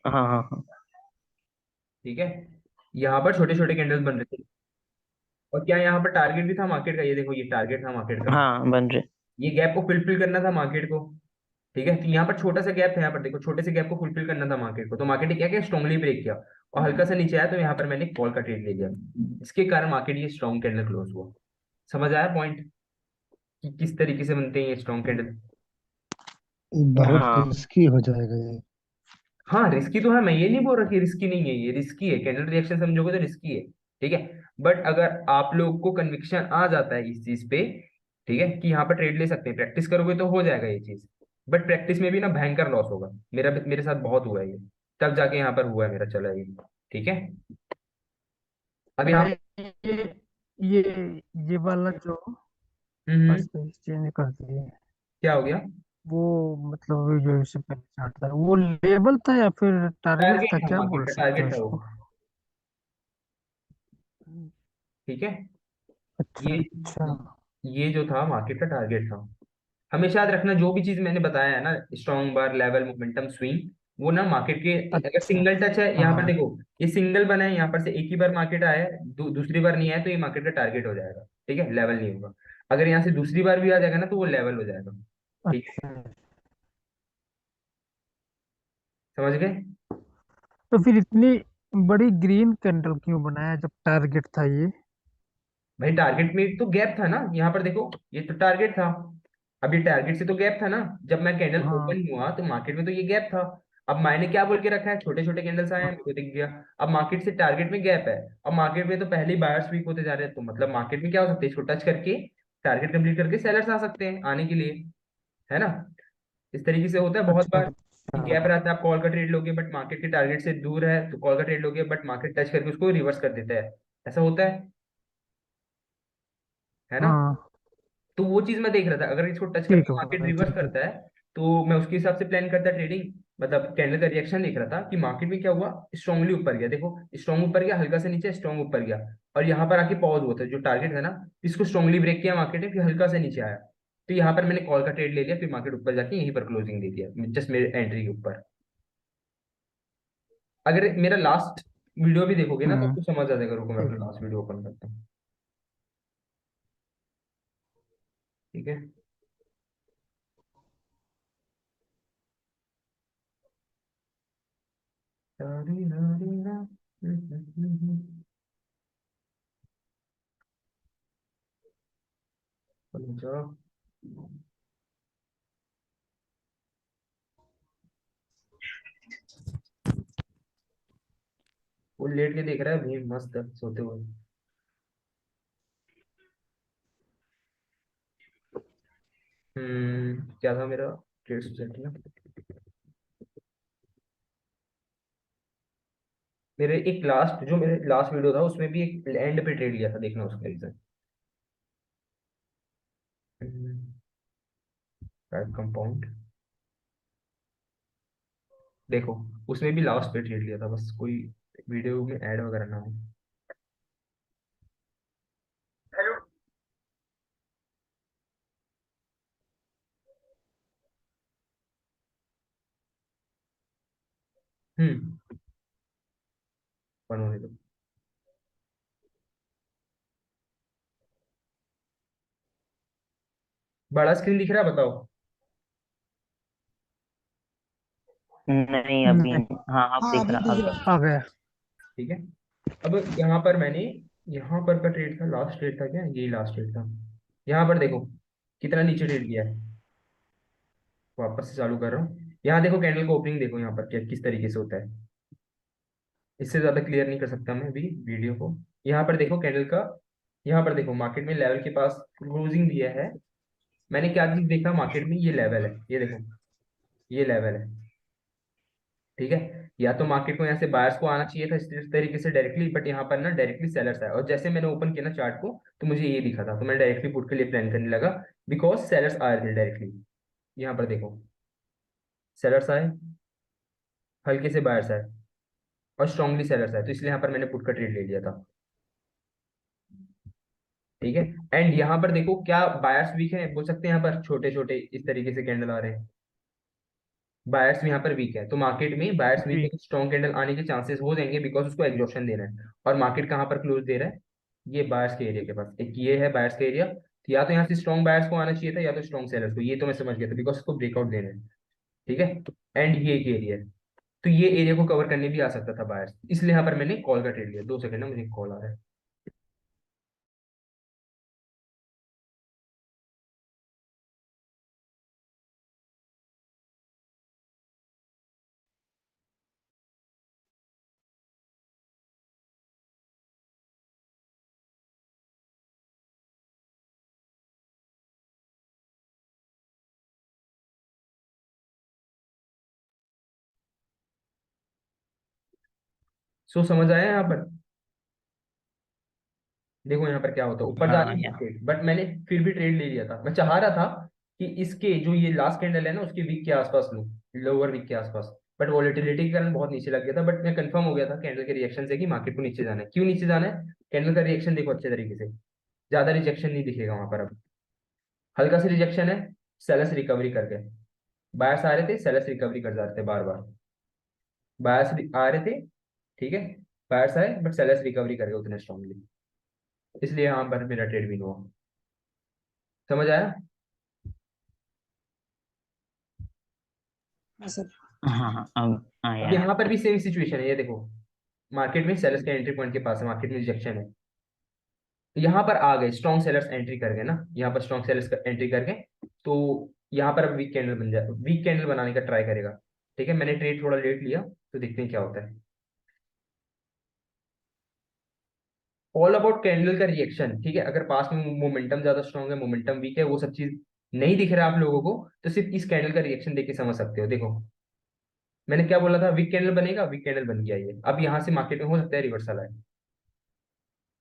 हाँ हाँ हाँ। ठीक है, यहाँ पर छोटे छोटे कैंडल्स बन रहे थे। और क्या यहाँ पर टारगेट भी था मार्केट का, ये देखो ये टारगेट था मार्केट का। हाँ बन रहे। ये गैप को फुलफिल करना था मार्केट को। ठीक है, तो यहाँ पर छोटा सा गैप था, यहाँ पर देखो छोटे से गैप को फुलफिल करना था मार्केट को, तो मार्केट ने क्या किया, स्ट्रांगली ब्रेक किया और हल्का सा नीचे आया, तो यहाँ पर मैंने कॉल का ट्रेड ले लिया। इसके कारण मार्केट ये स्ट्रॉन्ग कैंडल क्लोज हुआ। समझ आया पॉइंट कि किस तरीके से बनते हैं ये स्ट्रॉन्ग कैंडल। बहुत हाँ रिस्की हो जाएगा ये। हाँ रिस्की तो है, मैं ये नहीं बोल रहा कि रिस्की नहीं है, ये रिस्की है, कैंडल रिएक्शन समझोगे तो रिस्की है। ठीक है, बट अगर आप लोग को कन्विक्शन आ जाता है इस चीज पे, ठीक है, कि यहाँ पर ट्रेड ले सकते हैं, प्रैक्टिस करोगे तो हो जाएगा ये चीज। बट प्रैक्टिस में भी ना भयंकर लॉस होगा, मेरे साथ बहुत हुआ है ये, तब जाके यहाँ पर हुआ है मेरा, चला ये। ठीक है, अब यहाँ ये ये ये वाला जो हम्म, फर्स्ट पेज चेंज कर दिए, क्या हो गया। वो मतलब जो इससे पहले चार्ट था वो लेवल था या फिर टारगेट था, टारगेट था, क्या मार्केट बोल का सकते हैं टारगेट था वो। उसको? ठीक है, अच्छा ये अच्छा। ये जो था मार्केट का टारगेट था। हमेशा याद रखना, जो भी चीज मैंने बताया है ना, स्ट्रॉन्ग बार, लेवल, मोमेंटम, स्विंग, वो ना मार्केट के, अगर अच्छा सिंगल टच है यहाँ पर हाँ। देखो, ये सिंगल बना है, यहाँ पर से एक ही बार मार्केट आया है, दूसरी बार नहीं आया, तो ये मार्केट का टारगेट हो जाएगा। ठीक है, लेवल नहीं होगा। अगर यहाँ से दूसरी बार भी आ जाएगा ना, तो वो लेवल हो जाएगा। ठीक है, अच्छा, समझ गए। तो फिर इतनी बड़ी ग्रीन कैंडल क्यों बनाया जब टारगेट था ये? भाई टारगेट में तो गैप था ना, यहाँ पर देखो, ये तो टारगेट था। अब ये टारगेट से तो गैप था ना, जब मैं कैंडल हाँ ओपन हुआ तो मार्केट में तो ये गैप था। अब मैंने क्या बोल के रखा है, छोटे छोटे कैंडल्स आए हैं, मेरे को दिख गया। अब मार्केट से टारगेट में गैप है, अब मार्केट में तो पहले ही बायर्स वीक होते जा रहे हैं, तो मतलब मार्केट में क्या हो सकता है, इसको टच करके टारगेट कंप्लीट करके सेलर्स आ सकते हैं आने के लिए, है ना। इस तरीके से होता है बहुत अच्छा बार कि गैप अच्छा। रहता है, आप कॉल का ट्रेड लोगे बट मार्केट के टारगेट से दूर है, तो कॉल का ट्रेड लोगे बट मार्केट टच करके उसको रिवर्स कर देता है। ऐसा होता है ना। हाँ तो वो चीज मैं देख रहा था, अगर इसको टच ठीक करके है मार्केट भाई रिवर्स ठीक है। करता है, तो मैं उसके हिसाब से प्लान करता ट्रेडिंग। मतलब कैंडल का रिएक्शन देख रहा था कि मार्केट में क्या हुआ, स्ट्रांगली ऊपर गया, देखो स्ट्रांग ऊपर गया, हल्का से नीचे स्ट्रांग ऊपर गया, और यहाँ पर आके पॉज हुआ था, जो टारगेट है ना, इसको स्ट्रांगली ब्रेक किया मार्केट ने, फिर हल्का से नीचे आया, तो यहाँ पर मैंने कॉल का ट्रेड ले लिया, फिर मार्केट ऊपर जाके यहीं पर क्लोजिंग दे दिया, जस्ट मेरे एंट्री के ऊपर। अगर मेरा लास्ट वीडियो भी देखोगे ना, तो हम्म। आपको समझ आ जाएगा, रुको मैं ठीक। अपना लास्ट वीडियो ओपन करता हूँ। ठीक है, जाओ। वो लेट के देख रहा है भी मस्त सोते हुए। क्या था मेरा ट्रेड सोसाइटी में, मेरे एक लास्ट, जो मेरे लास्ट वीडियो था उसमें भी एक एंड पे ट्रेड लिया था, देखना उसका रीजन। कंपाउंड, देखो उसमें भी लास्ट पे ट्रेड लिया था, बस कोई वीडियो में ऐड वगैरह ना हो। हेलो। हम्म, बनोगे तो बड़ा स्क्रीन दिख रहा है, बताओ। नहीं अभी नहीं। नहीं। हाँ अब हाँ दिख अभी रहा, दिख अब दिख रहा आ गया। ठीक है, अब यहाँ पर मैंने, यहाँ पर का ट्रेड था, लास्ट ट्रेड था क्या, यही लास्ट ट्रेड था। यहाँ पर देखो कितना नीचे ट्रेड किया है, वापस से चालू कर रहा हूँ, यहाँ देखो कैंडल का ओपनिंग देखो, यहाँ पर क्या किस तरीके से होता है। इससे ज्यादा क्लियर नहीं कर सकता मैं अभी वीडियो को। यहाँ पर देखो कैंडल का, यहाँ पर देखो मार्केट में लेवल के पास क्लोजिंग दिया है। मैंने क्या चीज देखा मार्केट में, ये लेवल है, ये देखो ये लेवल है। ठीक है, या तो मार्केट को यहाँ से बायर्स को आना चाहिए था इस तरीके से डायरेक्टली, बट यहाँ पर ना डायरेक्टली सेलर्स आए, और जैसे मैंने ओपन किया ना चार्ट को, तो मुझे ये दिखा था, तो मैं डायरेक्टली पुट के लिए प्लान करने लगा, बिकॉज सेलर्स आ रहे थे डायरेक्टली। यहाँ पर देखो सेलर्स आए, हल्के से बायर्स आए, और स्ट्रांगली सेलर्स आए, तो इसलिए यहाँ पर मैंने पुट का ट्रेड ले लिया था। ठीक है, एंड यहाँ पर देखो क्या बायर्स वीक है, बोल सकते हैं यहाँ पर छोटे छोटे इस तरीके से कैंडल आ रहे हैं। बायर्स यहाँ पर वीक है, तो मार्केट में बायर्स वीक है, वीक। स्ट्रॉन्ग कैंडल आने के चांसेस हो जाएंगे, बिकॉज उसको एग्जॉशन देना है। और मार्केट कहाँ पर क्लोज दे रहा है? ये बायर्स के एरिया के पास, एक ये है बायर्स का एरिया। तो या तो यहाँ से स्ट्रॉन्ग बायर्स को आना चाहिए था, या तो स्ट्रॉन्ग सेलर्स को, ये तो मैं समझ गया था, बिकॉज उसको ब्रेकआउट देना है। ठीक है। एंड ये एक एरिया है, तो ये एरिया को कवर करने भी आ सकता था बायर्स, इसलिए यहाँ पर मैंने कॉल का ट्रेड लिया। 2 सेकंड ना, मुझे कॉल आ रहा है। सो समझ आया यहाँ पर? देखो यहाँ पर क्या होता है, ऊपर जा हाँ रही है यार। मार्केट, बट मैंने फिर भी ट्रेड ले लिया था। मैं चाह रहा था कि इसके जो ये लास्ट कैंडल है ना, उसके वीक के आसपास लूँ, लोअर वीक के आसपास। बट वॉलेटिलिटी के कारण बहुत नीचे लग गया था, बट मैं कंफर्म हो गया था कैंडल के रिएक्शन से कि मार्केट को नीचे जाना है। क्यों नीचे जाना है? कैंडल का रिएक्शन देखो अच्छे तरीके से, ज्यादा रिजेक्शन नहीं दिखेगा वहां पर अब। हल्का सा रिजेक्शन है, सेलर्स रिकवरी कर गए। बायर्स आ रहे थे, सेलर्स रिकवरी कर जा रहे थे बार बार। बायर्स आ रहे थे, ठीक है, बायर्स आए बट सेलर्स रिकवरी कर गए उतने स्ट्रांगली, इसलिए यहाँ पर मेरा ट्रेड विन हुआ। समझ आया? हाँ सर। हाँ हाँ, अब हाँ अब यार। यहाँ पर भी सेम सिचुएशन है, ये देखो, मार्केट में सेलर्स के एंट्री पॉइंट के पास है, मार्केट में रिजेक्शन है। तो यहाँ पर आ गए स्ट्रॉन्ग सेलर्स, एंट्री कर गए ना, यहाँ पर स्ट्रॉन्ग सेलर्स एंट्री कर गए। तो यहाँ पर अब वीक कैंडल बन जाए, वीक कैंडल बनाने का ट्राई करेगा। ठीक है, मैंने ट्रेड थोड़ा लेट लिया, तो देखते हैं क्या होता है। ऑल अबाउट कैंडल का रिएक्शन, ठीक है। अगर पास में मोमेंटम ज्यादा स्ट्रॉन्ग है, मोमेंटम वीक है, वो सब चीज नहीं दिख रहा है आप लोगों को, तो सिर्फ इस कैंडल का रिएक्शन देख के समझ सकते हो। देखो, मैंने क्या बोला था, वीक कैंडल बनेगा, वीक कैंडल बन गया ये। अब यहाँ से मार्केट में हो सकता है रिवर्सल आए।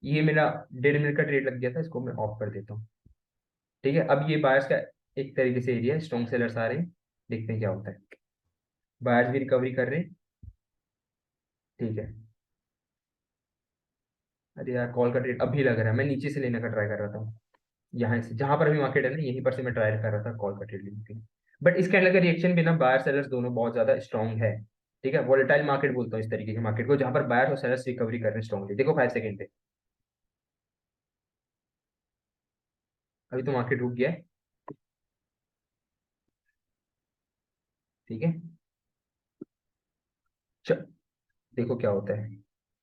ये मेरा 1.5 मिनट का ट्रेड लग गया था, इसको मैं ऑफ कर देता हूँ। ठीक है, अब ये बायर्स का एक तरीके से एरिया है, स्ट्रॉन्ग सेलर्स आ रहे हैं, देखते हैं क्या होता है। बायर्स भी रिकवरी कर रहे हैं। ठीक है। अरे यार, कॉल का ट्रेड अभी लग रहा है, मैं नीचे से लेने का ट्राई कर रहा था, यहाँ से जहां पर अभी मार्केट है ना, यहीं पर से मैं ट्राई कर रहा था कॉल का ट्रेड लेने के लिए। बट इस कैंडल का रिएक्शन भी ना, बायर सेलर्स दोनों बहुत ज्यादा स्ट्रॉन्ग है। ठीक है, वोलेटाइल मार्केट बोलता हूँ इस तरीके के मार्केट को, जहां पर बायर्स और सेलर्स रिकवरी कर रहे हैं स्ट्रॉन्गली। देखो 5 सेकंड पे, अभी तो मार्केट रुक गया है। ठीक है, चल, देखो क्या होता है।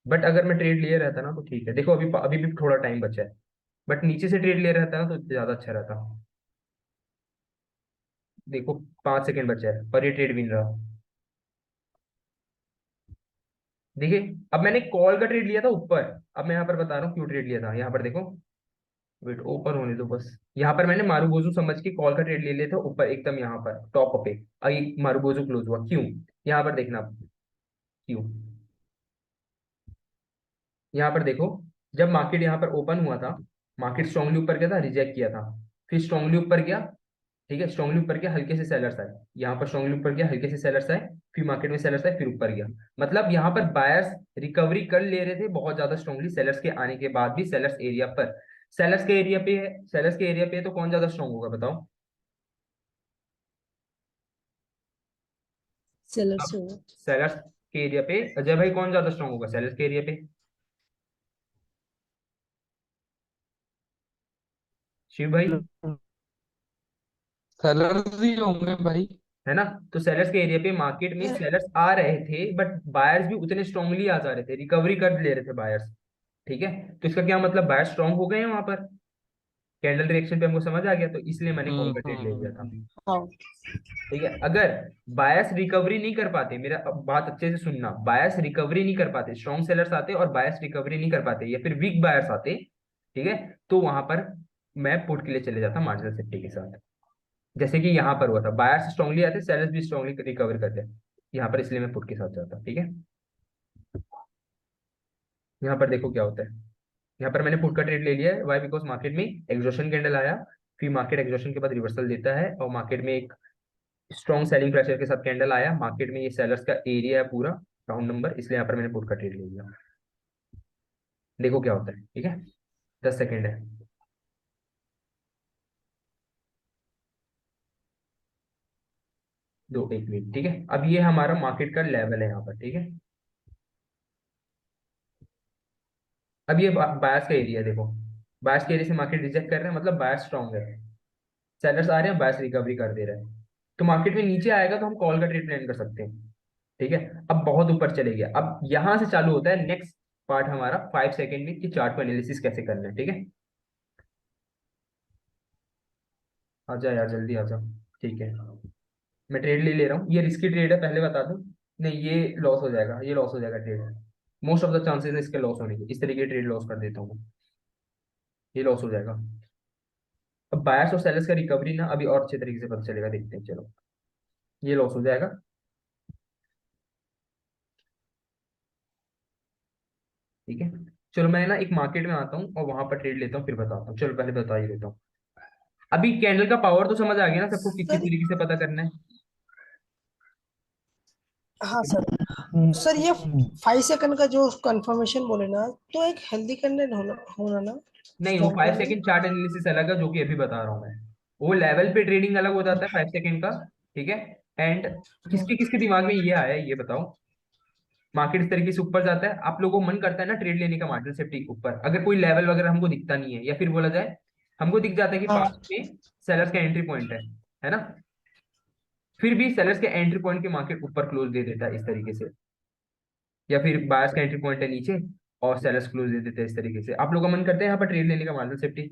बट अगर मैं ट्रेड लिए रहता ना तो ठीक है, देखो अभी अभी भी थोड़ा टाइम बचा है। बट नीचे से ट्रेड ले रहता ना तो ज्यादा अच्छा रहता। देखो 5 सेकंड बचा है, पर ये ट्रेड विन रहा। देखिए, अब मैंने कॉल का ट्रेड लिया था ऊपर। अब मैं यहाँ पर बता रहा हूँ क्यों ट्रेड लिया था, यहाँ पर देखो। वेट, ओपन होने दो बस। यहाँ पर मैंने मारुबोजू समझ के कॉल का ट्रेड ले लिया था ऊपर, एकदम यहाँ पर टॉप पे। अभी मारुबोजू क्लोज हुआ, क्यों? यहाँ पर देखना आप, क्यों? यहाँ पर देखो, जब मार्केट यहाँ पर ओपन हुआ था, मार्केट स्ट्रांगली ऊपर गया था, रिजेक्ट किया था, फिर स्ट्रांगली ऊपर गया। ठीक है, स्ट्रांगली ऊपर गया, हल्के से सेलर्स आए, यहाँ पर स्ट्रांगली ऊपर गया, हल्के से सेलर्स आए, फिर मार्केट में सेलर्स आए, फिर ऊपर गया। मतलब यहाँ पर बायर्स रिकवरी कर ले रहे थे बहुत ज्यादा स्ट्रांगली, सेलर्स के आने के बाद भी सेलर्स एरिया पर। सेलर्स के एरिया पे है, सेलर्स के एरिया पे है, तो कौन ज्यादा स्ट्रांग होगा बताओ? सेलर्स अब होगा। सेलर्स के एरिया पे अजय भाई कौन ज्यादा स्ट्रांग होगा सेलर्स के एरिया पे? शिव भाई, सेलर्स ही होंगे भाई। है ना? तो सेलर्स के एरिया पे मार्केट में सेलर्स आ रहे थे, बट बायर्स भी उतने स्ट्रांगली आ जा रहे थे, रिकवरी कर ले रहे थे बायर्स। ठीक है, तो इसका क्या मतलब, बायर्स स्ट्रांग हो गए हैं वहां पर। कैंडल रिएक्शन पे हमको समझ आ गया, तो इसलिए मैंने कॉल का ट्रेड ले लिया था। हाँ। ठीक है, अगर बायर्स रिकवरी नहीं कर पाते, मेरा अब बात अच्छे से सुनना, बायर्स रिकवरी नहीं कर पाते, स्ट्रॉन्ग सेलर्स आते और बायर्स रिकवरी नहीं कर पाते, या फिर वीक बायर्स आते, ठीक है, तो वहां पर मैं पुट के लिए चले जाता मार्जिनल सेफ्टी के साथ। जैसे कि यहाँ पर हुआ था, बायर्स स्ट्रांगली आते, सेलर्स भी स्ट्रांगली रिकवर करते यहाँ पर, इसलिए मैं पुट के साथ जाता। ठीक है, यहाँ पर देखो क्या होता है। यहाँ पर मैंने पुट का ट्रेड ले लिया है, वाई? बिकॉज मार्केट में एग्जॉशन कैंडल आया, फिर मार्केट एग्जॉशन के बाद रिवर्सल देता है, और मार्केट में एक स्ट्रॉन्ग सेलिंग प्रेशर के साथ कैंडल आया, मार्केट में ये सेलर्स का एरिया है पूरा, राउंड नंबर, इसलिए यहाँ पर मैंने पुट का ट्रेड ले लिया। देखो क्या होता है। ठीक है, 10 सेकेंड है। दो एक मिनट, ठीक है। अब ये हमारा मार्केट का लेवल है यहाँ पर, ठीक है। अब ये बायस का एरिया देखो, बायस के एरिया से मार्केट रिजेक्ट कर रहे हैं, मतलब बायस स्ट्रांग है। सेलर्स आ रहे हैं, बायस रिकवरी कर दे रहे हैं, तो मार्केट में नीचे आएगा तो हम कॉल का ट्रेड प्लान कर सकते हैं, ठीक है। अब बहुत ऊपर चले गया, अब यहां से चालू होता है नेक्स्ट पार्ट हमारा 5 सेकंड में कि चार्ट को एनालिसिस कैसे करना है, ठीक है। आ जा यार, जल्दी आ जा। ठीक है, मैं ट्रेड ले रहा हूँ, ये रिस्की ट्रेड है पहले बता दूं। नहीं, ये लॉस हो जाएगा, ये लॉस हो जाएगा trade. Most of the chances है इसके लॉस होने के, इस तरीके ट्रेड लॉस कर देता हूँ मैं। ये लॉस हो जाएगा। अब बायर्स और सेलर्स का रिकवरी ना अभी और अच्छे तरीके से पता चलेगा, देखते हैं चलो। ये लॉस हो जाएगा, ठीक है। चलो मैं ना एक मार्केट में आता हूँ और वहां पर ट्रेड लेता हूँ, फिर बताता हूँ। चलो पहले बता ही देता हूँ। अभी कैंडल का पावर तो समझ आ गया ना सबको, किस किस सर। तरीके से पता करना है। हाँ सर। सर ये 5 सेकंड का जो कंफर्मेशन बोले ना, तो एक हेल्दी कंटेंट होना होना ना, नहीं, वो strong five candle. Second chart analysis अलग है, जो कि अभी बता रहा हूँ मैं। वो लेवल पे ट्रेडिंग अलग हो जाता है 5 सेकंड का, ठीक है। एंड किसके किसके दिमाग में ये आया है ये बताओ। मार्केट इस तरीके से ऊपर जाता है, आप लोगों को मन करता है ना ट्रेड लेने का मार्जिन सेफ्टी के ऊपर, अगर कोई लेवल वगैरह हमको दिखता नहीं है, या फिर बोला जाए हमको दिख जाता है कि पास हाँ में सेलर्स का एंट्री पॉइंट है ना। फिर भी सेलर्स के एंट्री पॉइंट के मार्केट ऊपर क्लोज दे देता है इस तरीके से, या फिर बायर्स का एंट्री पॉइंट है नीचे और सेलर्स क्लोज दे देते हैं इस तरीके से। आप लोगों का मन करता है यहाँ पर ट्रेड लेने का मार्जिन सेफ्टी,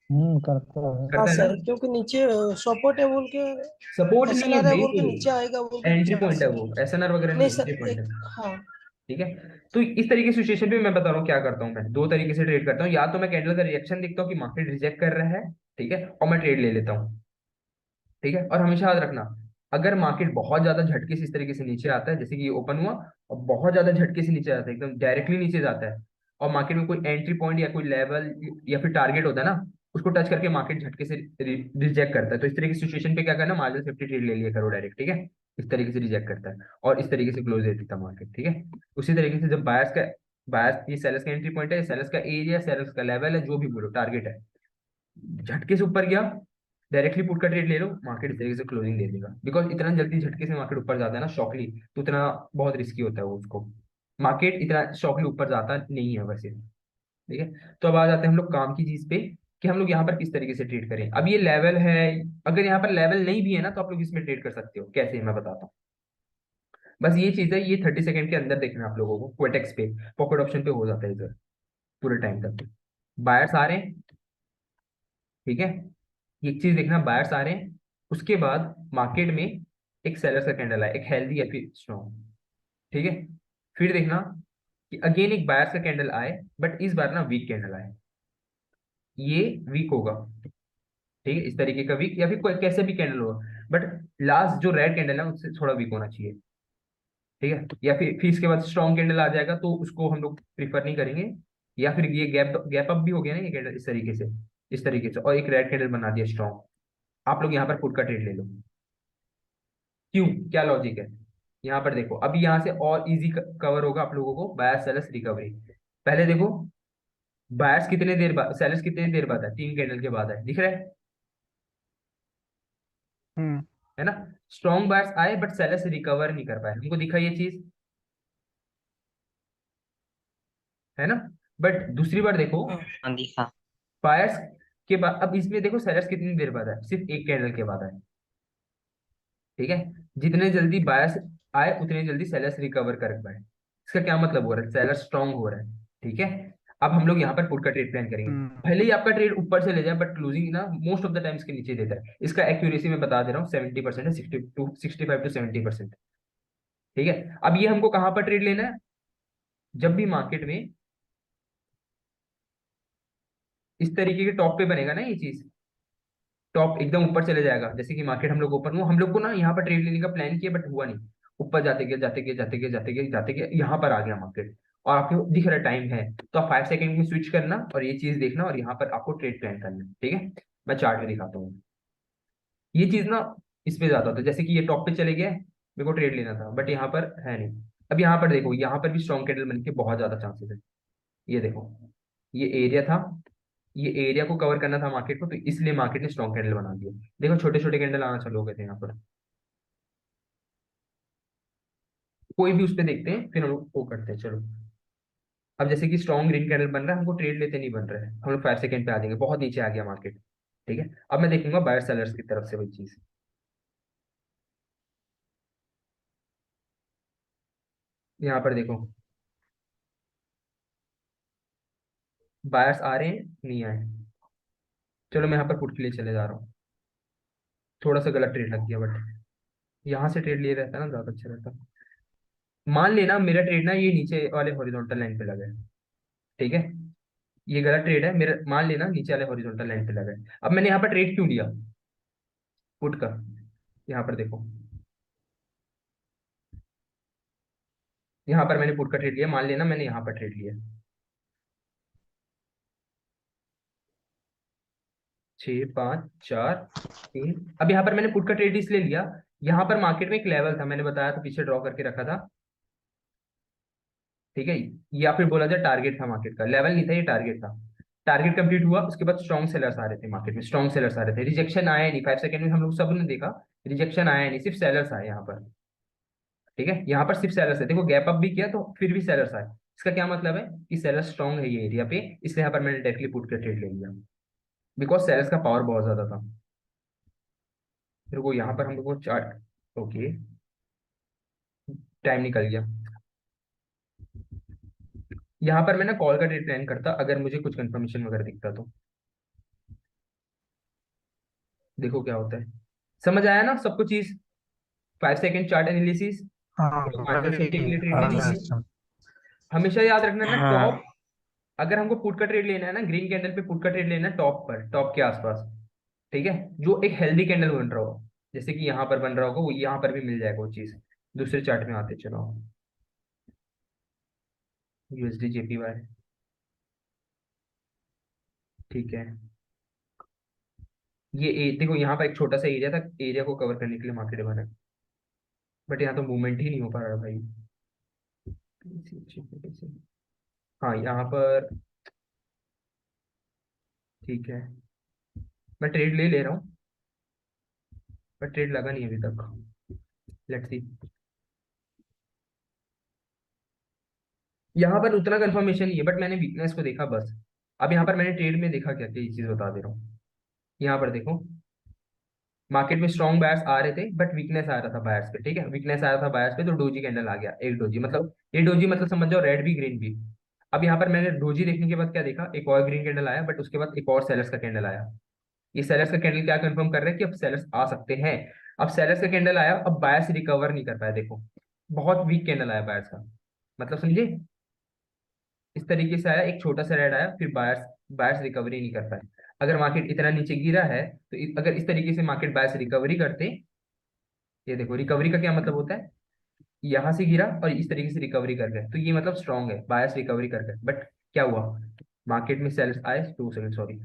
करता है। हाँ करता है ना। सर, क्योंकि नीचे सपोर्ट है बोल के, सपोर्ट नहीं है एसएनआर है भाई, बोल के नीचे वो आएगा बोल के एंट्री जा पॉइंट है, वो सकते हैं। एसएनआर वगैरह नहीं नहीं, एंट्री सर, पॉइंट है, एक हाँ। ठीक है। तो इस तरीके की सिचुएशन पे मैं बता रहा हूँ क्या करता हूँ। मैं दो तरीके से ट्रेड करता हूँ, या तो मैं कैंडल का रिएक्शन देखता हूँ कि मार्केट रिजेक्ट कर रहा है, ठीक है, और मैं ट्रेड ले लेता हूँ, ठीक है। और हमेशा याद रखना, अगर मार्केट बहुत ज्यादा झटके से इस तरीके से नीचे आता है, जैसे कि ये ओपन हुआ और बहुत ज्यादा झटके से नीचे आता है, एकदम डायरेक्टली नीचे जाता है, और मार्केट में कोई एंट्री पॉइंट या कोई लेवल या फिर टारगेट होता है ना, उसको टच करके मार्केट झटके से रिजेक्ट करता है, तो इस तरीके की सिचुएशन पे क्या करना, मार्जिन सेफ्टी ट्रेड ले लिया करो डायरेक्ट, ठीक है। इस तरीके से रिजेक्ट करता है और इस तरीके से क्लोज दे देता है मार्केट, ठीक है। उसी तरीके से जब बायर्स ये सेलर्स का एंट्री पॉइंट है, सेलर्स का एरिया, सेलर्स का लेवल है, जो भी बोलो टारगेट है, झटके से ऊपर गया, डायरेक्टली पुट का ट्रेड ले लो, मार्केट इस तरीके से क्लोजिंग दे देगा। बिकॉज इतना जल्दी झटके से मार्केट ऊपर जाता है ना शॉकली, तो इतना बहुत रिस्की होता है वो उसको। मार्केट इतना शॉकली ऊपर जाता नहीं है वैसे, ठीक है। तो अब आ जाते हैं हम लोग काम की चीज पे, कि हम लोग यहाँ पर किस तरीके से ट्रेड करें। अब ये लेवल है, अगर यहाँ पर लेवल नहीं भी है ना, तो आप लोग इसमें ट्रेड कर सकते हो, कैसे मैं बताता हूँ। बस ये चीज है, ये 30 सेकंड के अंदर देखना है आप लोगों को, क्वेटेक्स पे पॉकेट ऑप्शन पे हो जाता है इधर पूरे टाइम तक। बायर्स आ रहे हैं, ठीक है। एक चीज देखना, बायर्स आ रहे हैं, उसके बाद मार्केट में एक सेलर्स का कैंडल है, एक हेल्दी या फिर स्ट्रॉन्ग, ठीक है। फिर देखना कि अगेन एक बायर्स का कैंडल आए, बट इस बार ना वीक कैंडल आए, ये वीक होगा, ठीक है, इस तरीके का वीक, या फिर कोई कैसे भी कैंडल होगा, बट लास्ट जो रेड कैंडल है उससे थोड़ा वीक होना चाहिए, ठीक है। या फिर इसके बाद स्ट्रॉन्ग कैंडल आ जाएगा, तो उसको हम लोग प्रीफर नहीं करेंगे। या फिर ये गैप गैप अप भी हो गया ना ये कैंडल इस तरीके से, इस तरीके से, और एक रेड कैंडल बना दिया स्ट्रॉन्ग, आप लोग यहाँ पर पुट का ट्रेड ले लो। क्यों, क्या लॉजिक है, यहाँ पर देखो, अभी यहाँ से और इजी कवर होगा आप लोगों को बायर्स सेलर्स रिकवरी। पहले देखो, बायर्स कितने देर बाद, सेलर्स कितने देर बाद है, 3 कैंडल के बाद है, दिख रहा हम्म। है ना। स्ट्रॉन्ग बायर्स आए बट सेलर्स रिकवर नहीं कर पाए, हमको दिखा ये चीज, है ना। बट दूसरी बार देखो, हाँ हाँ दिखा। बायर्स के बाद, अब इसमें देखो सेलर्स कितनी देर बाद है, सिर्फ 1 कैंडल के बाद है, ठीक है। जितने जल्दी बायर्स आए उतने जल्दी सेलर्स रिकवर कर पाए, इसका क्या मतलब हो रहा है, सेलर स्ट्रांग हो रहा है, ठीक है। अब हम लोग यहाँ पर पुट का ट्रेड प्लान करेंगे, हम्म। भले ही आपका ट्रेड ऊपर से ले जाए, बट क्लोजिंग ना मोस्ट ऑफ द टाइम्स के नीचे देता है। इसका एक्यूरेसी मैं बता दे रहा हूँ 70% है, 65 to 70%, ठीक है। अब ये हमको कहाँ पर ट्रेड लेना है, जब भी मार्केट में इस तरीके के टॉप पे बनेगा ना ये चीज, टॉप एकदम ऊपर चले जाएगा, जैसे कि मार्केट हम लोग ऊपर हुआ, हम लोग को ना यहाँ पर ट्रेड लेने का प्लान किया बट हुआ नहीं, ऊपर जाते गए जाते गए जाते गए जाते गए जाते गए यहाँ पर आ गया मार्केट, और आपको दिख रहा टाइम है, तो आप 5 सेकंड में स्विच करना और ये चीज देखना, और यहाँ पर आपको ट्रेड प्लान करना, ठीक है। मैं चार्ट में दिखाता हूँ, ये चीज ना इस पे ज्यादा होता है, जैसे कि ये टॉप पे चले गए, मेरे को ट्रेड लेना था बट यहाँ पर है नहीं। अब यहाँ पर देखो, यहाँ पर भी स्ट्रॉन्ग कैंडल बनने के बहुत ज्यादा चांसेस है, ये देखो, ये एरिया था, ये एरिया को कवर करना था मार्केट को, तो इसलिए मार्केट ने स्ट्रॉन्ग कैंडल बना दिया। देखो छोटे छोटे कैंडल आना चालू हो गए थे यहाँ पर। कोई भी उस पे देखते हैं फिर हम लोग वो करते हैं। चलो अब जैसे कि स्ट्रॉन्ग ग्रीन कैंडल बन रहा है, हमको ट्रेड लेते नहीं बन रहा है, हम लोग 5 सेकंड पे आ जाएंगे, बहुत नीचे आ गया मार्केट। ठीक है, अब मैं देखूंगा बायर सेलर्स की तरफ से वही चीज। यहाँ पर देखो बायर्स आ रहे हैं, नहीं आए। चलो मैं यहाँ पर पुट के लिए चले जा रहा हूँ। थोड़ा सा गलत ट्रेड लग गया, बट यहाँ से ट्रेड लिए रहता ना ज्यादा अच्छा रहता। मान लेना मेरा ट्रेड ना ये नीचे वाले हॉरिजॉन्टल लाइन पे लगा है। ठीक है, ये गलत ट्रेड है मेरा, मान लेना नीचे वाले हॉरिजॉन्टल लाइन पे लगा है। अब मैंने यहाँ पर ट्रेड क्यों लिया पुट का? यहाँ पर देखो, यहाँ पर मैंने पुट का ट्रेड लिया, मान लेना मैंने यहाँ पर ट्रेड लिया 6 5 4 3। अब यहाँ पर मैंने पुट का ट्रेड इसलिए लिया, यहाँ पर मार्केट में एक लेवल था, मैंने बताया था, पीछे ड्रॉ करके रखा था। ठीक है, या फिर बोला जाए टारगेट था मार्केट का, लेवल नहीं था, ये टारगेट था। टारगेट कंप्लीट हुआ, उसके बाद स्ट्रॉन्ग सेलर्स आ रहे थे मार्केट में, स्ट्रॉन्ग सेलर्स आ रहे थे, रिजेक्शन आया नहीं 5 सेकंड में, हम लोग सब ने देखा रिजेक्शन आया नहीं, सिर्फ सेलर्स आए यहाँ पर। ठीक है, यहाँ पर सिर्फ सेलर्स है, देखो गैप अप भी किया तो फिर भी सेलर्स आए। इसका क्या मतलब है कि सेलर्स स्ट्रॉन्ग है ये एरिया पे, इसलिए यहाँ पर मैंने डायरेक्टली पुट का ट्रेड ले लिया, बिकॉज सेलर्स का पावर बहुत ज्यादा था। फिर वो यहाँ पर हम लोग को चार्ट, ओके टाइम निकल गया। यहाँ पर मैं ना कॉल का ट्रेड प्लान करता अगर मुझे कुछ कंफर्मेशन वगैरह दिखता तो। देखो क्या होता है, समझ आया ना सबको चीज? 5 सेकंड चार्ट एनालिसिस, हाँ मार्जिन भाई, सेफ्टी के लिए ट्रेड आ लेनी रहा है चाहिए। सब। हमेशा याद रखना ना हाँ। टॉप, अगर हमको पुट का ट्रेड लेना है ना, ग्रीन कैंडल पे पुट का ट्रेड लेना है टॉप पर, टॉप के आसपास। ठीक है, जो एक हेल्दी कैंडल बन रहा हो, जैसे कि यहाँ पर बन रहा होगा, वो यहाँ पर भी मिल जाएगा वो चीज। दूसरे चार्ट में आते चलो, यूएसडी जेपीवाई। ठीक है, ये देखो यहाँ पर एक छोटा सा एरिया था, एरिया को कवर करने के लिए मार्केट बना, बट यहाँ तो मूवमेंट ही नहीं हो पा रहा भाई। हाँ यहाँ पर ठीक है, मैं ट्रेड ले ले रहा हूँ, पर ट्रेड लगा नहीं अभी तक। लेट्स सी, यहाँ पर उतना कंफर्मेशन नहीं है, बट मैंने वीकनेस को देखा बस। अब यहाँ पर मैंने ट्रेड में देखा क्या क्या, ये चीज बता दे रहा हूँ। यहाँ पर देखो मार्केट में स्ट्रॉन्ग बायर्स आ रहे थे, बट वीकनेस आ रहा था बायर्स पे। ठीक है, वीकनेस आ रहा था बायर्स पे, तो डोजी कैंडल आ गया, एक डोजी मतलब, ये डोजी मतलब समझ जाओ रेड भी ग्रीन भी। अब यहाँ पर मैंने डोजी देखने के बाद क्या देखा, एक और ग्रीन कैंडल आया, बट उसके बाद एक और सेलर्स का कैंडल आया। ये सेलर्स का कैंडल क्या कंफर्म कर रहा है कि अब सेलर्स आ सकते हैं। अब सेलर्स का कैंडल आया, अब बायर्स रिकवर नहीं कर पाया, देखो बहुत वीक कैंडल आया बायर्स का, मतलब समझे, इस तरीके से आया, एक छोटा सा रेड आया, फिर बायर्स बायर्स रिकवरी नहीं कर पाए। अगर मार्केट इतना नीचे गिरा है तो अगर इस तरीके से मार्केट बायर्स रिकवरी करते, ये देखो रिकवरी का क्या मतलब होता है, यहाँ से गिरा और इस तरीके से रिकवरी कर गए, तो ये मतलब स्ट्रांग है, बायर्स रिकवरी कर गए। बट क्या हुआ, मार्केट में सेलर्स आए, 2 सेकंड सॉरी,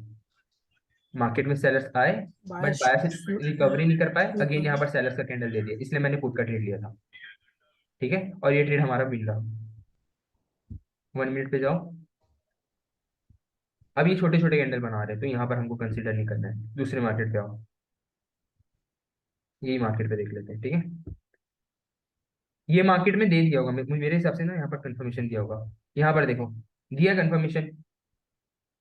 मार्केट में सेलर्स आए, बट बायर्स बायर्स रिकवरी नहीं कर पाए, अगेन यहाँ पर सेलर्स का कैंडल दे दिया, इसलिए मैंने पुट का ट्रेड लिया था। ठीक है, और ये ट्रेड हमारा मिल रहा। 1 मिनट पे जाओ। अब ये छोटे छोटे कैंडल बना रहे हैं, तो यहाँ पर हमको कंसीडर नहीं करना है, दूसरे मार्केट पे आओ, यही मार्केट पे देख लेते हैं। ठीक है, ये मार्केट में दे दिया होगा, मेरे हिसाब से ना यहाँ पर कंफर्मेशन दिया होगा। यहाँ पर देखो दिया कंफर्मेशन,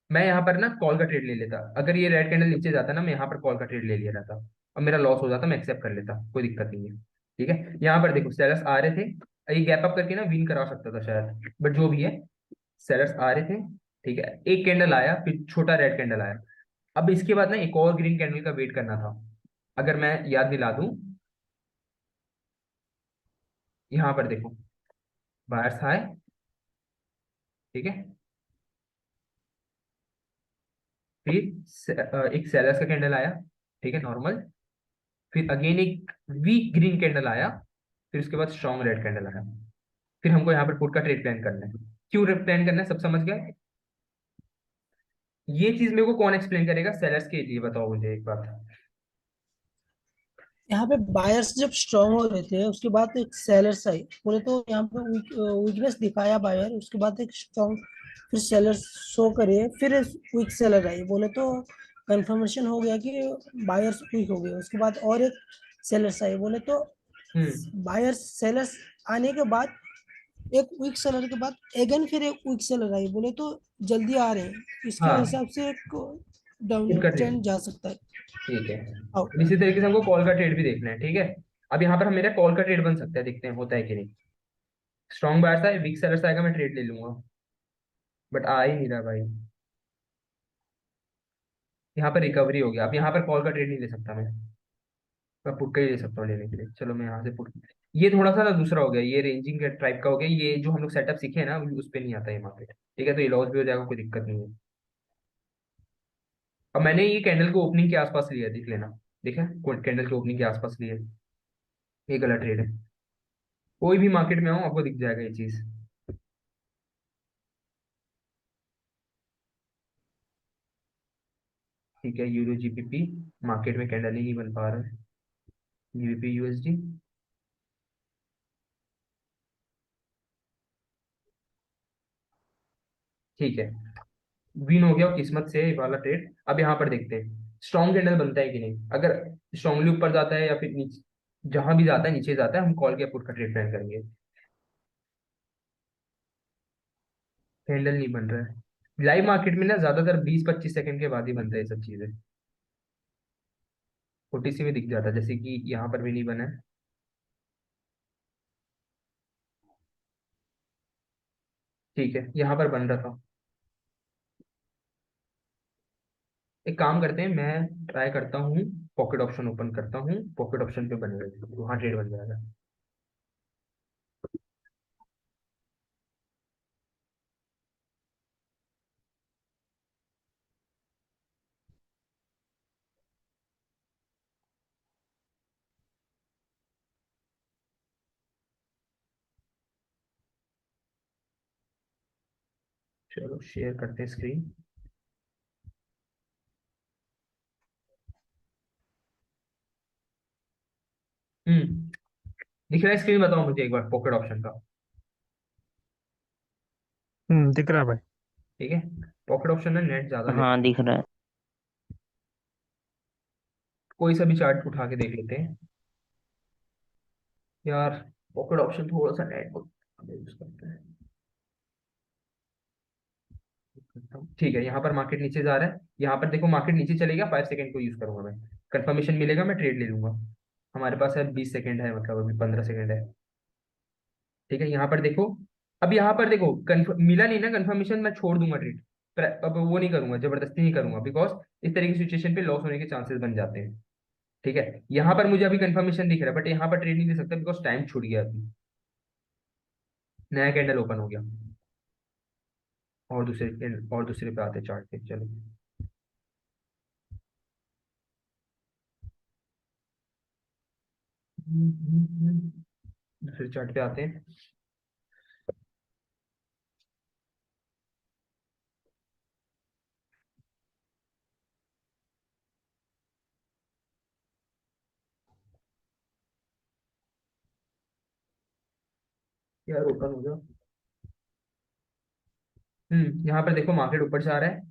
मैं यहाँ पर ना कॉल का ट्रेड ले लेता, अगर ये रेड कैंडल नीचे जाता ना, मैं यहाँ पर कॉल का ट्रेड ले लिया रहता, और मेरा लॉस हो जाता, मैं एक्सेप्ट कर लेता, कोई दिक्कत नहीं है। ठीक है, यहाँ पर देखो सेलर्स आ रहे थे, ये गैप अप करके ना विन करा सकता था शायद, बट जो भी है सेलर्स आ रहे थे। ठीक है, एक कैंडल आया, फिर छोटा रेड कैंडल आया, अब इसके बाद ना एक और ग्रीन कैंडल का वेट करना था। अगर मैं याद दिला दूं, यहाँ पर देखो बायर्स आए, ठीक है, फिर एक सेलर्स का कैंडल आया, ठीक है नॉर्मल, फिर अगेन एक वीक ग्रीन कैंडल आया, फिर उसके बाद स्ट्रॉन्ग रेड कैंडल आया। फिर हमको यहाँ पर पुट का ट्रेड प्लान करना है, क्यों प्लान करना है सब समझ गए? ये चीज मेरे को कौन एक्सप्लेन करेगा सेलर्स के लिए, बताओ मुझे एक बात। यहाँ पे बायर्स जब स्ट्रांग हो रहे थे उसके बाद एक सेलर्स आई, बोले तो यहाँ पे वीकनेस दिखाया बायर, उसके बाद एक स्ट्रांग फिर सेलर शो करे, फिर क्विक सेलर आई, बोले तो कंफर्मेशन हो गया कि बायर्स क्विक हो गए। उसके बाद और एक सेलर्स आई, बोले तो हम्म। बायर्स सेलर्स आने के बाद, एक वीक सेलर के बाद अगेन फिर एक वीक सेलर आई, बोले तो जल्दी आ रहे हैं, इसके हाँ, हिसाब से एक पुट डाउन का ट्रेड। ट्रेंड जा सकता है। ठीक है, आउट। अब इसी तरीके से हमको कॉल का ट्रेड भी देखना है, ठीक है। अब यहाँ पर हम मेरा कॉल का ट्रेड बन सकता है, देखते हैं होता है कि नहीं। स्ट्रॉन्ग बायर्स आए, वीक सेलर्स आएगा, मैं ट्रेड ले लूंगा, बट आ ही नहीं रहा भाई। यहाँ पर रिकवरी हो गया, अब यहाँ पर कॉल का ट्रेड नहीं ले सकता मैं पुट का ही ले सकता हूँ लेने के लिए। चलो मैं यहाँ से पुट, ये थोड़ा सा ना दूसरा हो गया, ये रेंजिंग टाइप का हो गया, ये जो हम लोग सेटअप सीखे हैं ना उस पर नहीं आता ये मार्केट। ठीक है, तो ये लॉस भी हो जाएगा, कोई दिक्कत नहीं है। अब मैंने ये कैंडल को ओपनिंग के आसपास लिया, देख लेना। देखा, कैंडल के ओपनिंग के आसपास लिया, ये गलत ट्रेड है। कोई भी मार्केट में आओ आपको दिख जाएगा ये चीज। ठीक है, यूरो जीबीपी मार्केट में कैंडल ही नहीं बन पा रहा है। जीबीपी यूएसडी, ठीक है, विन हो गया किस्मत से ये वाला ट्रेड। अब यहाँ पर देखते हैं स्ट्रॉन्ग कैंडल बनता है कि नहीं। अगर स्ट्रांगली ऊपर जाता है या फिर नीचे, जहां भी जाता है नीचे जाता है, हम कॉल के पुट का ट्रेड प्लान करेंगे। कैंडल नहीं बन रहा है लाइव मार्केट में ना, ज्यादातर 20-25 सेकंड के बाद ही बनता है ये सब चीजें। ओटीसी में दिख जाता है, जैसे कि यहाँ पर भी नहीं बना है। ठीक है, यहाँ पर बन रहा था। एक काम करते हैं, मैं ट्राई करता हूँ, पॉकेट ऑप्शन ओपन करता हूँ, पॉकेट ऑप्शन पे बनेगा, वहाँ ट्रेड बन जाएगा। चलो शेयर करते हैं स्क्रीन। दिख रहा है स्क्रीन, बताओ मुझे एक बार पॉकेट ऑप्शन का। दिख रहा है भाई। ठीक है, पॉकेट ऑप्शन में नेट ज्यादा लेता हाँ दिख रहा है। है। कोई सा भी चार्ट उठा के देख लेते हैं यार। पॉकेट ऑप्शन थोड़ा सा नेट यूज करते हैं। ठीक है, यहाँ पर मार्केट नीचे जा रहा है, यहाँ पर देखो मार्केट नीचे चलेगा, 5 सेकंड को यूज करूंगा मैं। कंफर्मेशन मिलेगा, मैं ट्रेड ले लूंगा। हमारे पास है 20 सेकंड है, मतलब अभी 15 सेकंड है। ठीक है, यहाँ पर देखो, अब यहाँ पर देखो मिला नहीं ना कंफर्मेशन, मैं छोड़ दूंगा ट्रेड। अब वो नहीं करूंगा, जबरदस्ती नहीं करूंगा, बिकॉज इस तरह की सिचुएशन पे लॉस होने के चांसेस बन जाते हैं। ठीक है, यहाँ पर मुझे अभी कंफर्मेशन दिख रहा है, बट यहाँ पर ट्रेड नहीं दे सकता बिकॉज टाइम छूट गया अभी। नया कैंडल ओपन हो गया, और दूसरे पे आते चार्ट पे, चलो। दूसरे चार्ट पे आते हैं। यार ओपन हो गया। यहाँ पर देखो मार्केट ऊपर जा रहा है,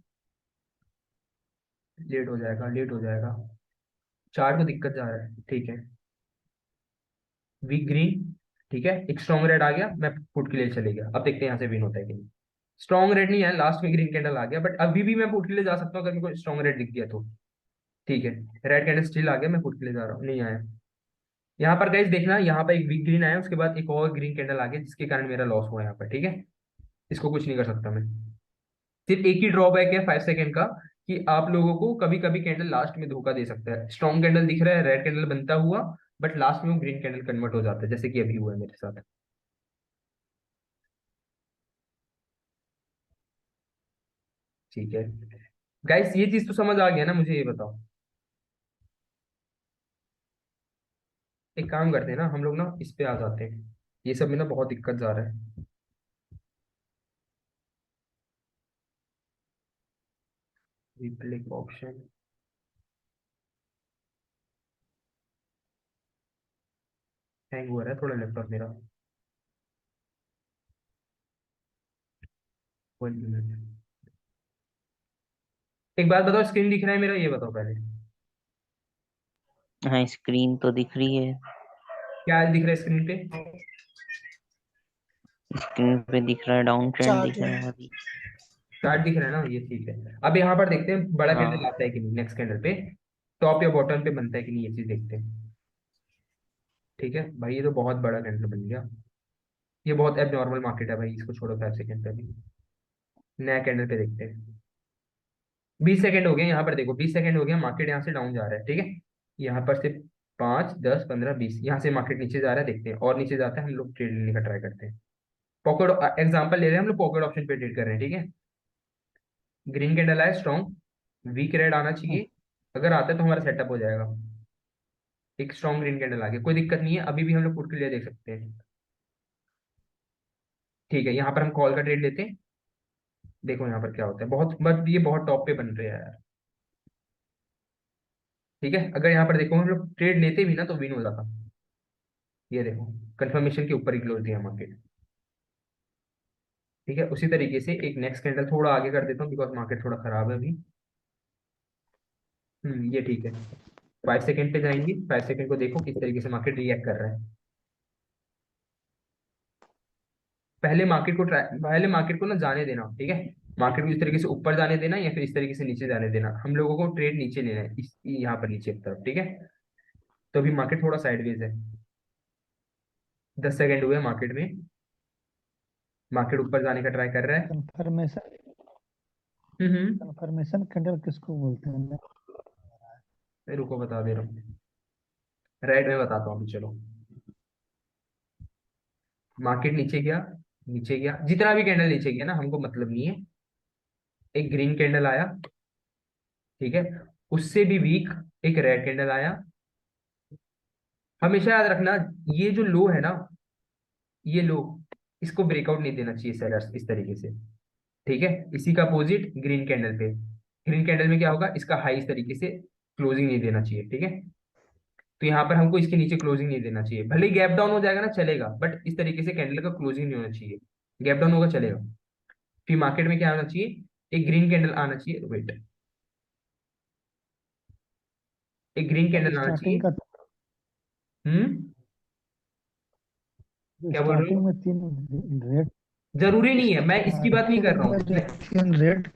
लेट हो जाएगा, लेट हो जाएगा। चार्ट को दिक्कत जा रहा है, ठीक है। वीक ग्रीन, ठीक है, एक स्ट्रॉन्ग रेड आ गया, मैं पुट के लिए चले गया। अब देखते हैं यहाँ से विन होता है कि नहीं। स्ट्रॉन्ग रेड नहीं है, लास्ट में ग्रीन कैंडल आ गया, बट अभी भी मैं पुट के लिए जा सकता हूँ अगर मेरे को स्ट्रॉन्ग रेड दिख गया तो। ठीक है, रेड कैंडल स्टिल आ गया, मैं पुट के लिए जा रहा हूँ, नहीं आया। यहाँ पर गाइस देखना, यहाँ पर एक वीक ग्रीन आया, उसके बाद एक और ग्रीन कैंडल आ गया, जिसके कारण मेरा लॉस हुआ यहाँ पर। ठीक है, इसको कुछ नहीं कर सकता मैं। सिर्फ एक ही ड्रॉबैक है 5 सेकंड का, कि आप लोगों को कभी कभी कैंडल लास्ट में धोखा दे सकता है। स्ट्रॉन्ग कैंडल दिख रहा है, रेड कैंडल बनता हुआ, बट लास्ट में वो ग्रीन कैंडल कन्वर्ट हो जाता है, जैसे कि अभी हुआ है मेरे साथ। ठीक है गाइस, ये चीज तो समझ आ गया ना, मुझे ये बताओ। एक काम करते हैं ना हम लोग ना, इस पे आ जाते हैं। ये सब में ना बहुत दिक्कत जा रहा है। रिप्ले ऑप्शन हैंग हो रहा है थोड़ा लैपटॉप मेरा। 1 मिनट। एक बात बताओ, स्क्रीन दिख रहा है मेरा, ये बताओ पहले। हाँ, स्क्रीन तो दिख रही है। क्या दिख रहा है स्क्रीन पे? स्क्रीन पे दिख रहा है, डाउन ट्रेंड चार्ट दिख रहा है अभी। चार्ट दिख रहा है ना, ये ठीक है। अब यहाँ पर देखते हैं बड़ा कैंडल हाँ, आता है कि नहीं नेक्स्ट कैंडल पे, टॉप या बॉटम पे बनता है कि नहीं, ये चीज देखते हैं। ठीक है भाई, ये तो बहुत बड़ा कैंडल बन गया। ये बहुत एबनॉर्मल मार्केट है भाई, इसको छोड़ो 5 सेकंड पे भी। नया कैंडल पे देखते हैं। 20 सेकंड हो गए यहाँ पर, देखो 20 सेकंड हो गया, मार्केट यहाँ से डाउन जा रहा है। ठीक है, यहाँ पर से 5, 10, 15, 20, यहाँ से मार्केट नीचे जा रहा है, देखते हैं और नीचे जाता है, हम लोग ट्रेड लेने का ट्राई करते हैं। पॉकेट एग्जांपल ले रहे हैं हम लोग, पॉकेट ऑप्शन पे ट्रेड कर रहे हैं। ठीक है, ग्रीन कैंडल आया स्ट्रॉन्ग, वीक रेड आना चाहिए। अगर आता है तो हमारा सेटअप हो जाएगा। एक स्ट्रॉन्ग ग्रीन कैंडल आ गया, कोई दिक्कत नहीं है, अभी भी हम लोग पुट के लिए देख सकते हैं। ठीक है, यहाँ पर हम कॉल का ट्रेड लेते हैं। देखो यहाँ पर क्या होता है, बहुत बट ये बहुत टॉप पे बन रहे हैं यार। ठीक है, अगर यहाँ पर देखो हम लोग ट्रेड लेते भी ना तो विन हो जाता। ये देखो, कंफर्मेशन के ऊपर ही क्लोज दिया मार्केट। ठीक है, उसी तरीके से एक नेक्स्ट कैंडल थोड़ा आगे कर देता हूँ, बिकॉज मार्केट थोड़ा खराब है अभी। ये ठीक है। 5 सेकंड पे जाएंगे, 5 सेकंड को देखो किस तरीके से मार्केट रिएक्ट कर रहा है। पहले मार्केट को ना जाने देना। ठीक है, मार्केट को इस तरीके से ऊपर जाने देना या फिर इस तरीके से नीचे जाने देना। हम लोगों को ट्रेड नीचे लेना है, इस यहाँ पर नीचे की तरफ। ठीक है, तो अभी मार्केट थोड़ा साइडवेज है। 10 सेकंड हुए मार्केट में, मार्केट ऊपर जाने का ट्राई कर रहा है। कंफर्मेशन हम्म। कंफर्मेशन कैंडल किसको बोलते हैं? रुको बता दे रहा हूँ, राइट में बताता हूँ अभी, चलो। मार्केट नीचे गया, नीचे गया, जितना भी कैंडल नीचे गया ना हमको मतलब नहीं है। एक ग्रीन कैंडल आया, ठीक है, उससे भी वीक एक रेड कैंडल आया। हमेशा याद रखना, ये जो लो है ना, ये लो, इसको ब्रेकआउट नहीं देना चाहिए सेलर्स इस तरीके से। ठीक है, इसी का अपोजिट ग्रीन कैंडल पे, ग्रीन कैंडल में क्या होगा, इसका हाई इस तरीके से क्लोजिंग नहीं देना चाहिए। ठीक है, तो यहाँ पर हमको इसके नीचे क्लोजिंग नहीं देना चाहिए। भले गैप डाउन हो जाएगा ना चलेगा, बट इस तरीके से कैंडल का क्लोजिंग नहीं होना चाहिए। गैप डाउन होगा चलेगा। फिर मार्केट में क्या आना चाहिए, एक ग्रीन कैंडल आना चाहिए, वेट, एक ग्रीन कैंडल आना चाहिए। स्टार्टिंग का हम्म। क्या बोल रहे स्टार्टिंग हो? में 3 रेड, जरूरी नहीं है, मैं इसकी बात नहीं कर रहा स्टार्टिंग में हूँ जो 3 रेड।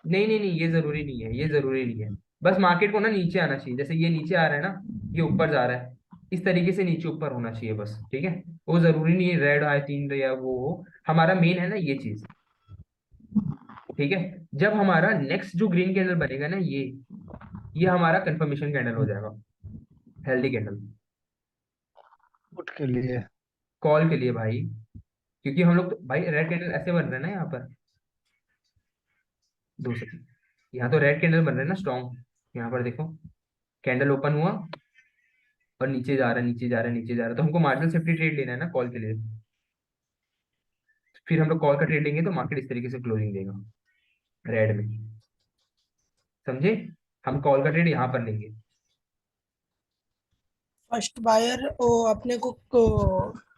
नहीं नहीं नहीं, ये जरूरी नहीं है, ये जरूरी नहीं है। बस मार्केट को ना नीचे आना चाहिए, जैसे ये नीचे आ रहा है ना, ये ऊपर जा रहा है, इस तरीके से नीचे ऊपर होना चाहिए बस। ठीक है, वो जरूरी नहीं है रेड आए 3 या वो हो, हमारा मेन है ना ये चीज। ठीक है, जब हमारा नेक्स्ट जो ग्रीन कैंडल बनेगा ना, ये हमारा कंफर्मेशन कैंडल हो जाएगा, हेल्दी कैंडल, पुट के लिए कॉल के लिए भाई। क्योंकि हम लोग तो भाई रेड कैंडल ऐसे बन रहे हैं ना यहाँ पर, 2 सेकंड, यहाँ तो रेड कैंडल बन रहे हैं ना स्ट्रॉन्ग। यहाँ पर देखो, कैंडल ओपन हुआ और नीचे जा रहा है, नीचे जा रहा है, नीचे जा रहा है, तो हमको मार्जिनल सेफ्टी ट्रेड लेना है ना कॉल के लिए। फिर हम लोग कॉल का ट्रेड लेंगे तो मार्केट इस तरीके से क्लोजिंग देगा रेड में, समझे? हम कॉल का ट्रेड यहाँ पर लेंगे। फर्स्ट बायर वो अपने को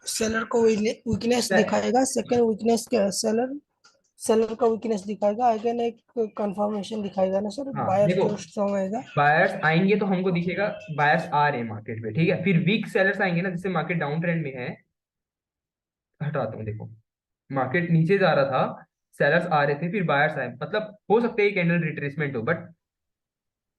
सेलर को वीकनेस दिखाएगा, सेकंड वीकनेस का सेलर सेलर का वीकनेस दिखाएगा, अगेन एक कंफर्मेशन दिखाएगा ना सर, हाँ बायर देखो, जो स्ट्रॉन्ग आएगा। बायर्स आएंगे तो हमको दिखेगा बायर्स आ रहे हैं मार्केट में। ठीक है, फिर वीक सेलर्स आएंगे ना, जैसे मार्केट डाउन ट्रेंड में है, हटाता हूँ देखो, मार्केट नीचे जा रहा था, सेलर्स आ रहे थे, फिर बायर्स आए, मतलब हो सकता है कैंडल रिट्रेसमेंट हो, बट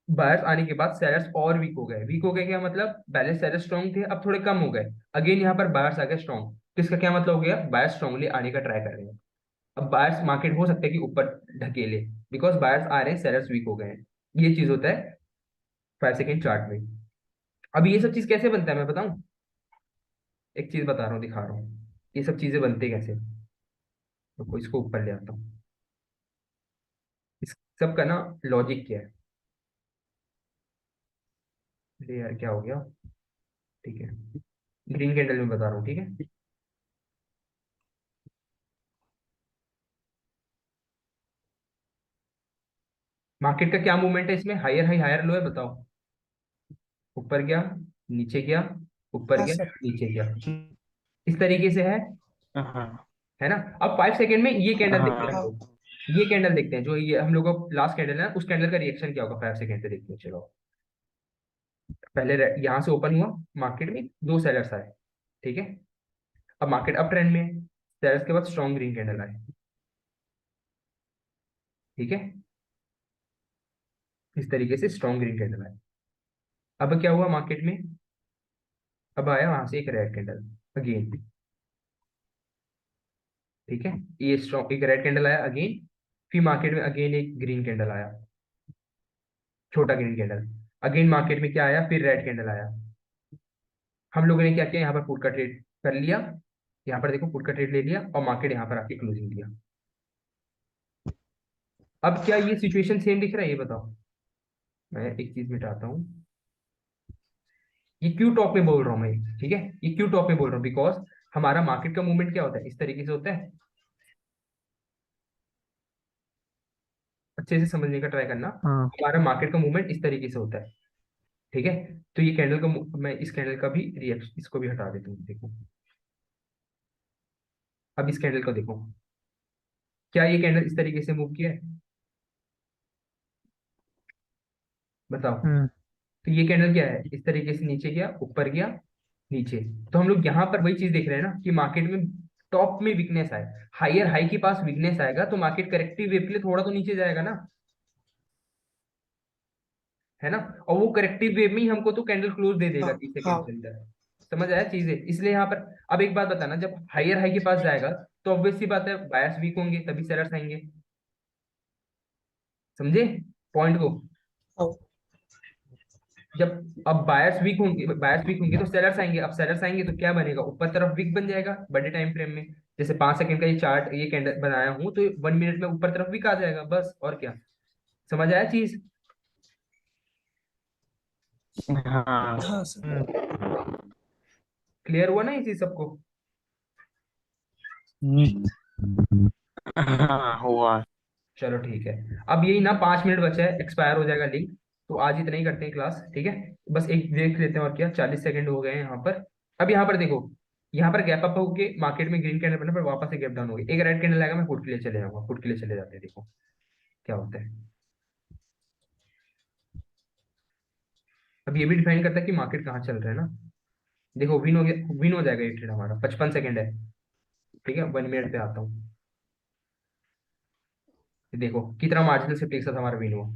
बायर्स आने के बाद सेलर्स और वीक हो गए। वीक हो गए क्या मतलब, पहले सेलर्स स्ट्रॉन्ग थे, अब थोड़े कम हो गए, अगेन यहाँ पर बायर्स आ गए स्ट्रॉन्ग। तो इसका क्या मतलब हो गया, बायर्स स्ट्रांगली आने का ट्राई कर रहे हैं। अब बायर्स मार्केट हो सकता है कि ऊपर ढकेले, बिकॉज बायर्स आ रहे हैं, सेलर्स वीक हो गए हैं। ये चीज होता है 5 सेकंड चार्ट में। अब ये सब चीज कैसे बनता है मैं बताऊं, एक चीज बता रहा हूँ, दिखा रहा हूँ ये सब चीजें बनते कैसे। तो इसको ऊपर ले आता हूँ, इस सब का ना लॉजिक क्या है। अरे यार क्या हो गया, ठीक है, ग्रीन कैंडल में बता रहा हूँ। ठीक है, मार्केट का क्या मूवमेंट है इसमें, हायर हाई हायर लो है, बताओ। ऊपर गया, नीचे गया, ऊपर हाँ गया, सर। नीचे गया, इस तरीके से हाँ है ना। अब 5 सेकंड में ये कैंडल देखते हैं हम हाँ लोग, ये कैंडल देखते हैं, जो ये हम लोग का लास्ट कैंडल है, उस कैंडल का रिएक्शन क्या होगा 5 सेकंड पे देखते हैं। चलो पहले यहाँ से ओपन हुआ, मार्केट में 2 सेलर्स आए, ठीक है। अब मार्केट अप ट्रेंड में है, सेलर्स के बाद स्ट्रॉन्ग ग्रीन कैंडल आए, ठीक है। इस तरीके से स्ट्रॉन्ग ग्रीन कैंडल आए। अब क्या हुआ मार्केट में, अब आया वहां से एक रेड कैंडल अगेन, ठीक है। ये स्ट्रॉन्ग एक रेड कैंडल आया अगेन, फिर मार्केट में अगेन एक ग्रीन कैंडल आया, छोटा ग्रीन कैंडल। अगेन मार्केट में क्या आया, फिर रेड कैंडल आया। हम लोगों ने क्या किया, यहाँ पर पुट का ट्रेड कर लिया, यहाँ पर देखो पुट का ट्रेड ले लिया, और मार्केट यहाँ पर आके क्लोजिंग दिया। अब क्या ये सिचुएशन सेम दिख रहा है, ये बताओ। मैं एक चीज मिटाता हूँ, ये क्यों टॉप में बोल रहा हूँ मैं, ठीक है। ये क्यों टॉप में बोल रहा हूँ, बिकॉज हमारा मार्केट का मूवमेंट क्या होता है, इस तरीके से होता है। अच्छे से समझने का ट्राई करना। हाँ हमारा मार्केट का मूवमेंट इस तरीके से होता है, ठीक है। तो ये कैंडल का मैं इस कैंडल का भी रिएक्शन, इसको भी हटा देता हूँ, देखो। अब इस कैंडल को देखो, क्या ये कैंडल इस तरीके से मूव किया है, बताओ। हम्म तो ये कैंडल क्या है, इस तरीके से नीचे गया, ऊपर गया, नीचे। तो हम लोग यहाँ पर वही चीज देख रहे हैं ना, कि मार्केट में टॉप में वीकनेस आए, हायर हाई के पास वीकनेस आएगा तो मार्केट करेक्टिव वेव के लिए थोड़ा तो नीचे जाएगा ना, है ना। और वो करेक्टिव वेव में ही हमको तो कैंडल क्लोज दे देगा हाँ 30 सेकंड हाँ के अंदर। समझ आया चीजें, इसलिए यहाँ पर अब एक बात बताना, जब हायर हाई के पास जाएगा तो ऑब्वियस सी बात है बायर्स वीक होंगे, तभी सेलर्स आएंगे। समझे पॉइंट को। हाँ जब अब बायर्स वीक होंगे तो सेलर्स आएंगे, अब सेलर्स आएंगे तो क्या बनेगा, ऊपर तरफ वीक बन जाएगा बड़े टाइम फ्रेम में। जैसे 5 सेकंड का ये चार्ट, ये कैंडल बनाया हूं तो 1 मिनट में ऊपर तरफ वीक आ जाएगा, बस और क्या। समझ आया चीज। हाँ हाँ सर। क्लियर हुआ ना ये चीज सबको। हाँ हुआ। चलो ठीक है। अब यही ना 5 मिनट बचा है, एक्सपायर हो जाएगा लिंक। तो आज इतना ही करते हैं क्लास, ठीक है। बस एक देख लेते हैं, और क्या 40 सेकंड हो गए हैं यहाँ पर। अब यहाँ पर देखो, यहाँ पर गैप अप होके मार्केट में ग्रीन कैंडल बना, पर वापस से गैप डाउन हो गया, एक रेड कैंडल आएगा, मैं पुट के लिए चले जाऊंगा, पुट के लिए चले जाते हैं, देखो क्या होता है। अब ये भी डिफाइन करता है कि मार्केट कहाँ चल रहा है ना। देखो विन हो गया, विन हो जाएगा ये ट्रेड हमारा, 55 सेकंड है, ठीक है। 1 मिनट पे आता हूँ, देखो कितना मार्जिनल शिफ्ट एक साथ हमारा विन हुआ।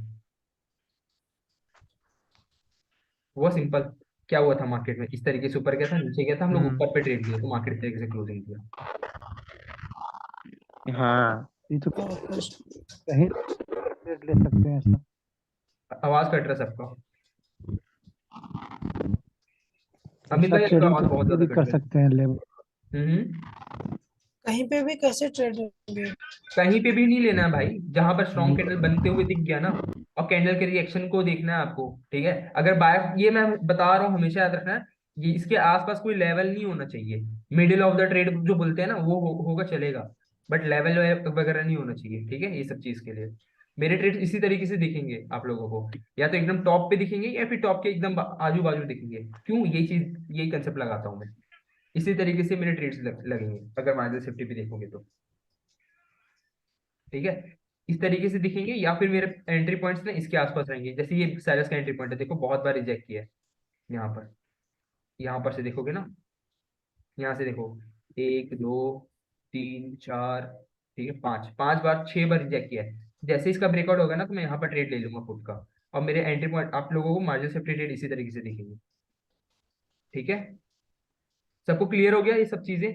हुआ सिंपल। क्या हुआ था मार्केट में, इस तरीके से ऊपर गया था, नीचे गया था, हम लोग ऊपर पे ट्रेड किया तो मार्केट इस तरीके से क्लोजिंग किया। हाँ ये तो हाँ फर्स्ट कहीं ट्रेड ले सकते हैं ऐसा। आवाज कट रहा है सबका, अमित ऐसा भाई आपका ट्रेडिंग आवाज तो बहुत कहीं ज्यादा भी कट कर रहा है। सकते हैं लेबर। कहीं पे भी कैसे ट्रेड होंगे। कहीं पे भी नहीं लेना है भाई, जहां पर स्ट्रॉन्ग कैंडल बनते हुए दिख गया ना, और कैंडल के रिएक्शन को देखना है आपको, ठीक है। अगर बायर, ये मैं बता रहा हूँ हमेशा याद रखना है, ये इसके आसपास कोई लेवल नहीं होना चाहिए। मिडिल ऑफ द ट्रेड जो बोलते हैं ना, वो होगा चलेगा, बट लेवल वगैरह नहीं होना चाहिए, ठीक है। ये सब चीज के लिए मेरे ट्रेड इसी तरीके से दिखेंगे आप लोगों को, या तो एकदम टॉप पे दिखेंगे या फिर टॉप के एकदम आजू बाजू दिखेंगे। क्यों, यही चीज, यही कंसेप्ट लगाता हूँ मैं। इसी तरीके से मेरे ट्रेड्स लगेंगे अगर मार्जिनल सेफ्टी पे देखोगे तो, ठीक है। इस तरीके से दिखेंगे, या फिर मेरे एंट्री पॉइंट्स ना इसके आसपास रहेंगे, जैसे ये सेलर्स का एंट्री पॉइंट है, देखो बहुत बार रिजेक्ट किया है। यहाँ पर, यहाँ पर से देखोगे ना, यहाँ से देखो, 1 2 3 4, ठीक है, 5 5 बार 6 बार रिजेक्ट किया है। जैसे इसका ब्रेकआउट होगा ना, तो मैं यहाँ पर ट्रेड ले लूंगा खुद का, और मेरे एंट्री पॉइंट आप लोगों को मार्जिन सेफ्टी ट्रेड इसी तरीके से दिखेंगे, ठीक है। सबको क्लियर हो गया ये सब चीजें,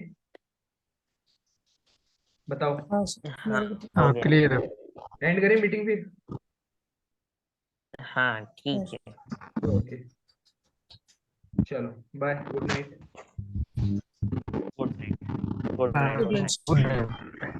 बताओ। हाँ सर हाँ मेरे को तो हो हाँ गया। क्लियर है। एंड करें मीटिंग फिर। हाँ हाँ, ठीक है। ओके, चलो bye, good night. Good night. Good हाँ night. good luck. Good night.